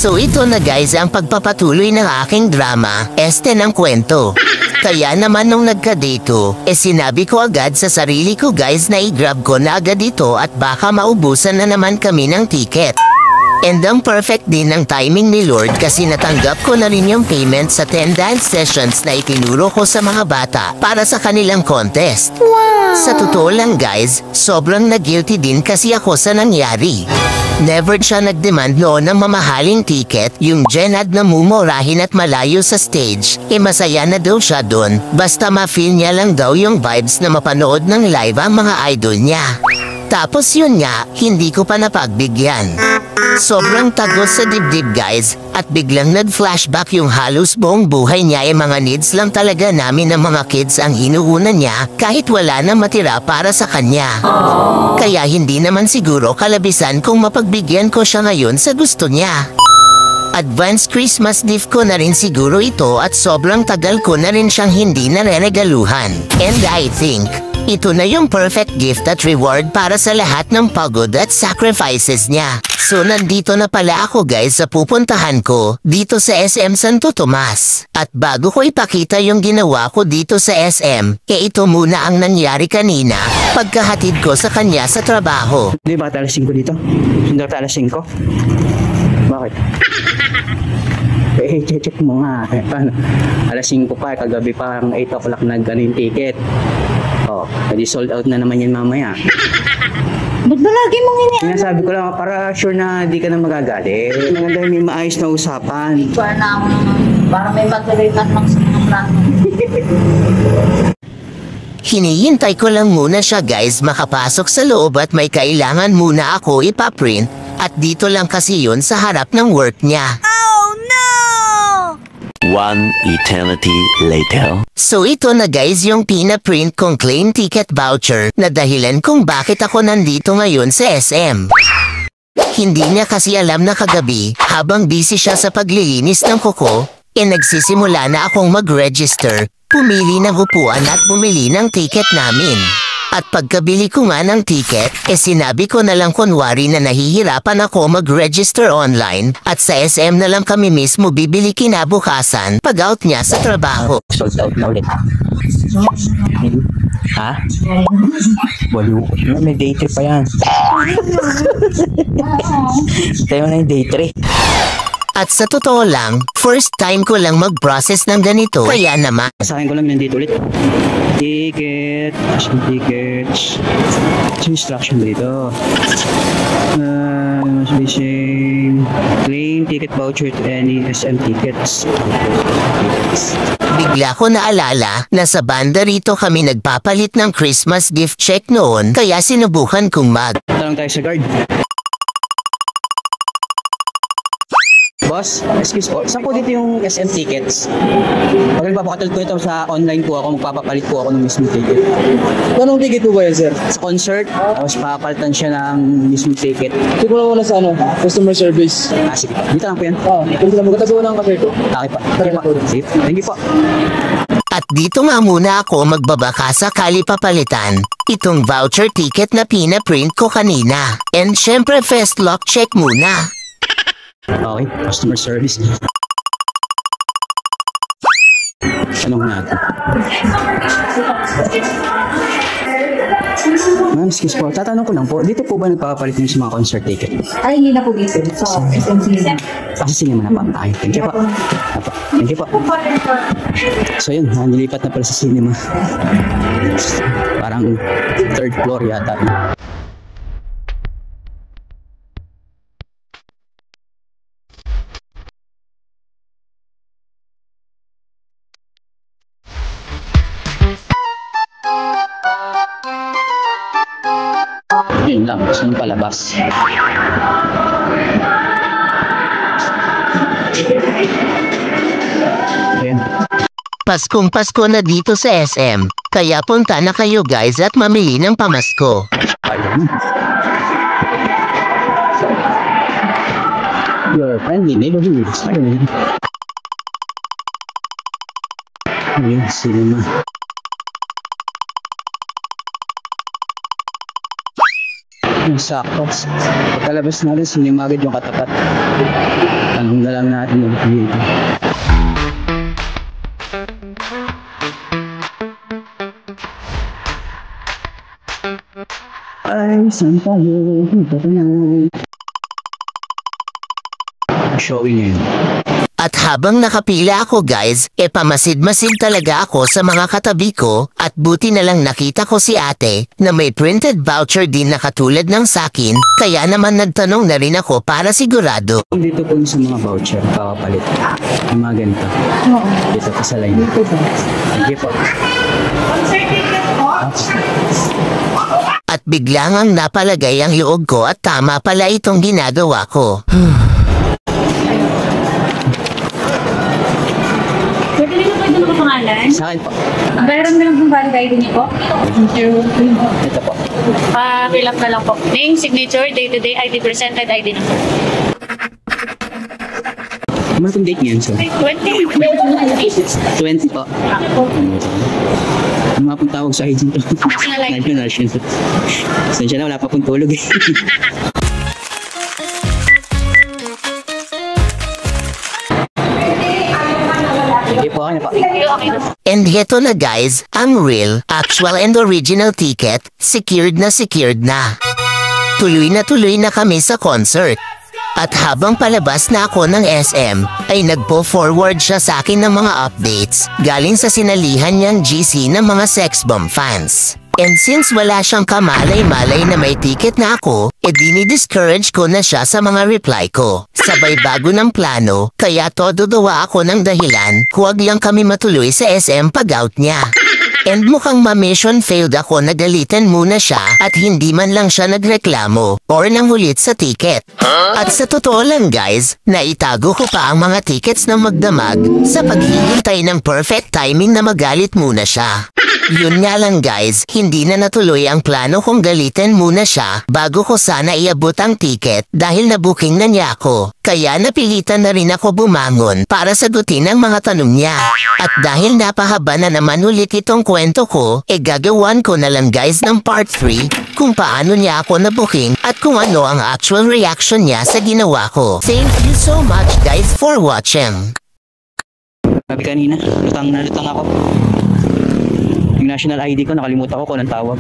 So ito na guys ang pagpapatuloy ng aking drama, este ng kwento. Kaya naman nung nagka-date sinabi ko agad sa sarili ko guys na i-grab ko na agad ito at baka maubusan na naman kami ng ticket. And ang perfect din ng timing ni Lord kasi natanggap ko na rin yung payment sa 10 dance sessions na itinuro ko sa mga bata para sa kanilang contest. Wow! Sa totoo lang guys, sobrang na-guilty din kasi ako sa nangyari. Never siya nag-demand noon ng mamahaling ticket, yung Jenad na mumurahin at malayo sa stage. Masaya na daw siya doon, basta ma-feel niya lang daw yung vibes na mapanood ng live ang mga idol niya. Tapos yun nga, hindi ko pa napagbigyan. Sobrang tagos sa dibdib guys, at biglang nag-flashback yung halos buong buhay niya mga needs lang talaga namin ng mga kids ang inuunan niya kahit wala na matira para sa kanya. Kaya hindi naman siguro kalabisan kung mapagbigyan ko siya ngayon sa gusto niya. Advance Christmas gift ko na rin siguro ito at sobrang tagal ko na rin siyang hindi nareregaluhan. And I think ito na yung perfect gift at reward para sa lahat ng pagod at sacrifices niya. So nandito na pala ako guys sa pupuntahan ko dito sa SM Santo Tomas. At bago ko ipakita yung ginawa ko dito sa SM, ito muna ang nangyari kanina pagkahatid ko sa kanya sa trabaho. Hindi ba alas 5 dito? Hindi ba alas 5? Bakit? Check mo nga. Paano? Alas 5 pa, kagabi pa ang 8 o'clock nag-ano ticket. Oh, hindi sold out na naman yan mamaya. Ba't ba lagi mong Sinasabi ko lang para sure na di ka na magagalit. Maganda may maayos na usapan. Sure na ako naman. Para may pagkalitan lang sa mga plano. Hinihintay ko lang muna siya guys makapasok sa loob at may kailangan muna ako ipaprint at dito lang kasi yun sa harap ng work niya. One eternity later. So ito na guys yung pinaprint kong claim ticket voucher na dahilan kung bakit ako nandito ngayon sa SM. Hindi niya kasi alam na kagabi habang busy siya sa paglilinis ng kuko, nagsisimula na akong mag-register, pumili ng upuan at bumili ng ticket namin. At pagkabili ko nga ng ticket, sinabi ko na lang kunwari na nahihirapan ako mag-register online at sa SM na lang kami mismo bibili kinabukasan pag out niya sa trabaho. Sold out na ulit. Ha? Walo. May day 3 pa yan. Tayo na yung day 3. At sa totoo lang, first time ko lang mag-process ng ganito. Kaya naman, Sa akin ko lang nandito ulit. Ticket. Tickets. Instruction dito. Must be same. Claim ticket voucher to any SM tickets. bigla ko naalala na sa banda rito kami nagpapalit ng Christmas gift check noon kaya sinubukan kong Tanong tayo sa guard. Boss, excuse po, saan po dito yung SM tickets? Pag nagpapakatol po ito sa online po ako, magpapapalit po ako ng mismo ticket. Anong ticket po ba yan, sir? Sa concert, tapos papalitan siya ng mismo ticket. Check mo lang muna sa customer service. Sige po, dito lang po yan. Kung sila magkatabuhan ng kape ko. Okay po. Sige, thank you po. At dito nga muna ako magbabaka sakali papalitan itong voucher ticket na pinaprint ko kanina. And syempre first lock check muna. Okay, customer service. Tanong natin. Ma'am, excuse po. Tatanong ko lang po, dito po ba nagpapapalit yung sa mga concert ticket? Ay, hindi na po dito. So, SMC na. Kasi sinema na pa. Ay, thank you po. Thank you po. So yun, nilipat na pala sa cinema. Parang third floor yata. Yun lang, gusto nyo palabas. Ayan. Paskong Pasko na dito sa SM, kaya punta na kayo guys at mamili ng pamasko. Ayun. Your friendly neighborhood. Ayun. Ayun, cinema. Yung sakto. Pagkalabas natin, sinimagad yung katapat. Tanong na lang natin yung dito. Ay, saan tayo? Ito na. Showing yun. At habang nakapila ako guys, pamasid-masid talaga ako sa mga katabi ko at buti na lang nakita ko si ate na may printed voucher din na katulad ng sakin, kaya naman nagtanong na rin ako para sigurado. Dito po yung sa mga voucher, papapalit. Yung mga ganito. Dito po sa line. Sige po. At biglang ang napalagay ang loob ko at tama pala itong ginagawa ko. Pwede rin na pwede nakapangalan? Sa akin po. Bayram na lang yung valid ID niyo po. Thank you. Ito po. Fill up na lang po. Name, signature, day-to-day, ID presented, ID number. Ano itong date niyan, sir? 20. 20 po. Ano nga pong tawag sa ID nito? National ID. National. Sensya na, wala pa pong tulog eh. Sige po, ano po? Okay na. And heto na guys, ang real, actual and original ticket, secured na. Tuloy na kami sa concert. At habang palabas na ako ng SM, ay nagpo-forward siya sa akin ng mga updates galing sa sinalihan niyang GC ng mga sex bomb fans. And since wala siyang kamalay-malay na may ticket na ako, dini-discourage ko na siya sa mga reply ko. Sabay bago ng plano, kaya todo dawa ako ng dahilan, huwag lang kami matuloy sa SM pag-out niya. And mukhang ma-mission failed ako na galitan muna siya at hindi man lang siya nagreklamo or nanghulit sa ticket. At sa totoo lang guys, naitago ko pa ang mga tickets na magdamag sa paghihintay ng perfect timing na magalit muna siya. Yun nga lang guys, hindi na natuloy ang plano kong galitan muna siya bago ko sana iabot ang ticket dahil nabuking na niya ako. Kaya napilitan na rin ako bumangon para sagutin ang mga tanong niya. At dahil napahaba na naman ulit itong kwento ko, gagawan ko na lang guys ng part 3 kung paano niya ako nabuking at kung ano ang actual reaction niya sa ginawa ko. Thank you so much guys for watching. Sabi kanina, lutang ako. Yung national ID ko, nakalimutan ko kung anong tawag.